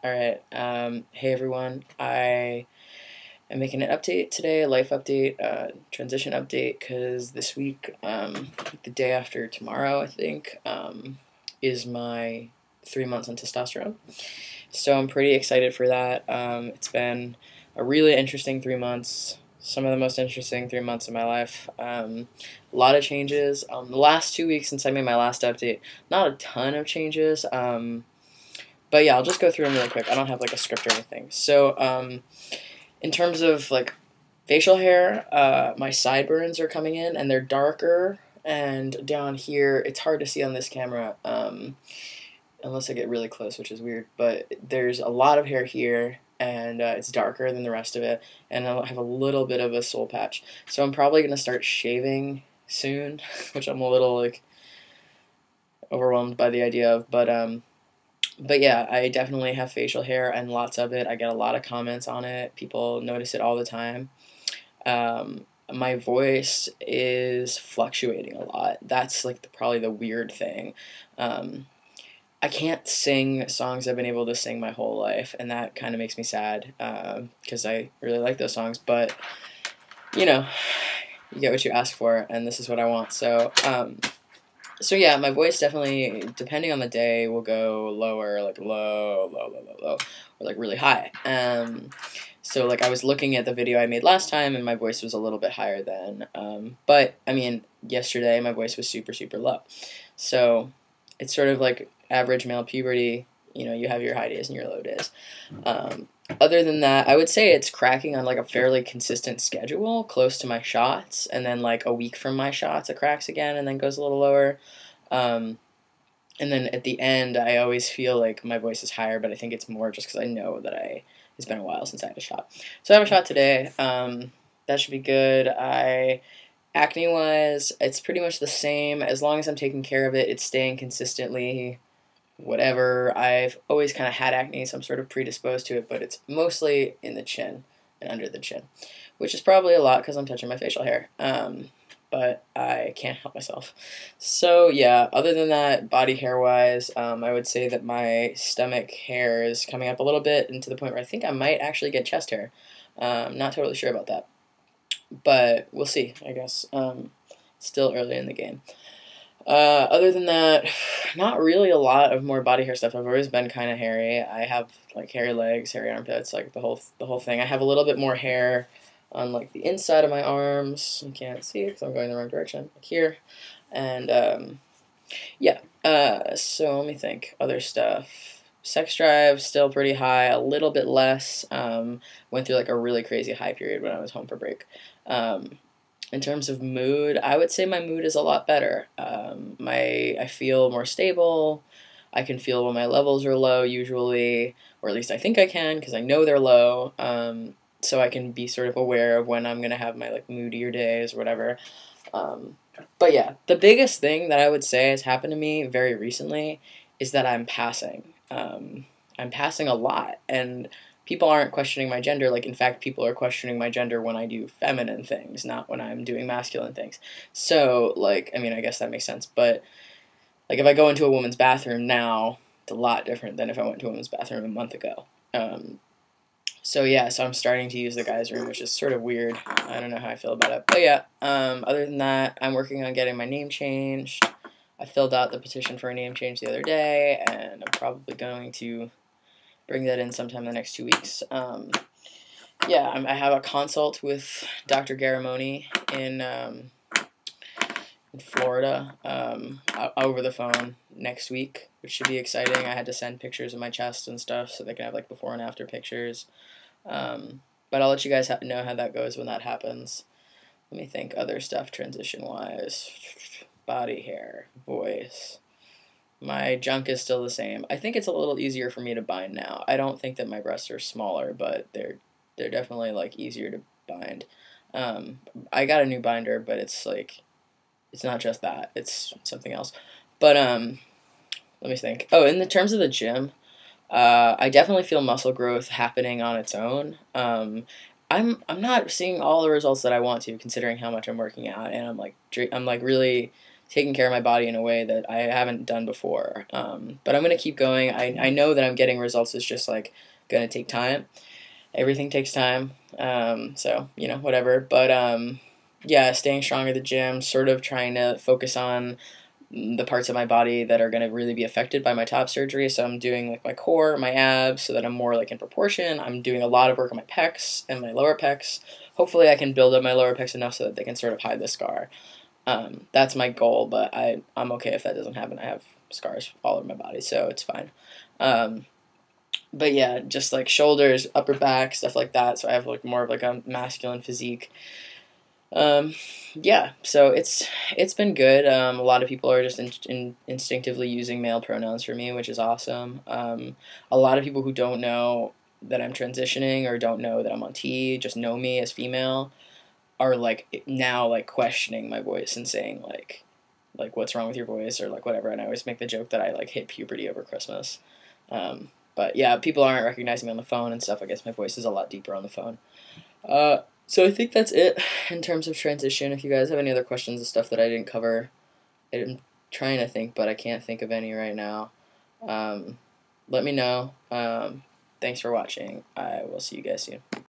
Alright, hey everyone. I am making an update today, a life update, transition update, because this week, the day after tomorrow, I think, is my 3 months on testosterone. So I'm pretty excited for that. It's been a really interesting 3 months, some of the most interesting 3 months of my life. A lot of changes. The last 2 weeks since I made my last update, not a ton of changes. But yeah, I'll just go through them really quick. I don't have like a script or anything. So, in terms of like facial hair, my sideburns are coming in and they're darker. And down here, it's hard to see on this camera, unless I get really close, which is weird. But there's a lot of hair here, and it's darker than the rest of it. And I'll have a little bit of a soul patch. So I'm probably gonna start shaving soon, which I'm a little like overwhelmed by the idea of. But yeah, I definitely have facial hair and lots of it. I get a lot of comments on it. People notice it all the time. My voice is fluctuating a lot. That's like probably the weird thing. I can't sing songs I've been able to sing my whole life, and that kind of makes me sad because I really like those songs. But you know, you get what you ask for, and this is what I want. So yeah, my voice definitely, depending on the day, will go lower, like low, or like really high. So like I was looking at the video I made last time, and my voice was a little bit higher then. But I mean, yesterday my voice was super, super low. So it's sort of like average male puberty. You know, you have your high days and your low days. Other than that, I would say it's cracking on like a fairly consistent schedule, close to my shots, and then like a week from my shots, it cracks again and then goes a little lower. And then at the end, I always feel like my voice is higher, but I think it's more just because I know that it's been a while since I had a shot. So I have a shot today. That should be good. Acne-wise, it's pretty much the same. As long as I'm taking care of it, it's staying consistently whatever. I've always kind of had acne, so I'm sort of predisposed to it, but it's mostly in the chin and under the chin, which is probably a lot because I'm touching my facial hair. But I can't help myself. So yeah, other than that, body hair wise, I would say that my stomach hair is coming up a little bit, and to the point where I think I might actually get chest hair. Not totally sure about that, but we'll see, I guess. Still early in the game. Other than that, not really a lot of more body hair stuff. I've always been kind of hairy. I have like hairy legs, hairy armpits, like the whole thing. I have a little bit more hair on like the inside of my arms. You can't see it because I'm going the wrong direction. Like here, and yeah. So let me think. Other stuff. Sex drive still pretty high. A little bit less. Went through like a really crazy high period when I was home for break. In terms of mood, I would say my mood is a lot better. I feel more stable. I can feel when my levels are low usually, or at least I think I can because I know they're low. So I can be sort of aware of when I'm gonna have my like moodier days or whatever. But yeah, the biggest thing that I would say has happened to me very recently is that I'm passing. I'm passing a lot, and people aren't questioning my gender. Like, in fact, people are questioning my gender when I do feminine things, not when I'm doing masculine things. So, like, I mean, I guess that makes sense. But, like, if I go into a woman's bathroom now, it's a lot different than if I went to a woman's bathroom a month ago. So, yeah, so I'm starting to use the guys' room, which is sort of weird. I don't know how I feel about it. But, yeah, other than that, I'm working on getting my name changed. I filled out the petition for a name change the other day, and I'm probably going to bring that in sometime in the next 2 weeks. Yeah, I have a consult with Dr. Garamoni in Florida over the phone next week, which should be exciting. I had to send pictures of my chest and stuff so they can have like before and after pictures. But I'll let you guys know how that goes when that happens. Let me think. Other stuff transition-wise. Body hair, voice. My junk is still the same. I think it's a little easier for me to bind now. I don't think that my breasts are smaller, but they're definitely like easier to bind. I got a new binder, but it's like it's not just that. It's something else. But let me think. Oh, in the terms of the gym, I definitely feel muscle growth happening on its own. I'm not seeing all the results that I want to, considering how much I'm working out, and I'm like really taking care of my body in a way that I haven't done before. But I'm gonna keep going. I know that I'm getting results. It's just like gonna take time. Everything takes time. So whatever. But yeah, staying strong at the gym. Sort of trying to focus on the parts of my body that are going to really be affected by my top surgery. So I'm doing like my core, my abs, so that I'm more like in proportion. I'm doing a lot of work on my pecs and my lower pecs. Hopefully I can build up my lower pecs enough so that they can sort of hide the scar. That's my goal, but I'm okay if that doesn't happen. I have scars all over my body, so it's fine. But yeah, just like shoulders, upper back, stuff like that. So I have like more of like a masculine physique. Um, yeah, so it's been good. A lot of people are just instinctively using male pronouns for me, which is awesome. A lot of people who don't know that I'm transitioning or don't know that I'm on T, just know me as female, are like now like questioning my voice and saying like what's wrong with your voice or like whatever. And I always make the joke that I like hit puberty over Christmas. But yeah, people aren't recognizing me on the phone and stuff. I guess my voice is a lot deeper on the phone. So I think that's it in terms of transition. If you guys have any other questions and stuff that I didn't cover, I'm trying to think, but I can't think of any right now. Let me know. Thanks for watching. I will see you guys soon.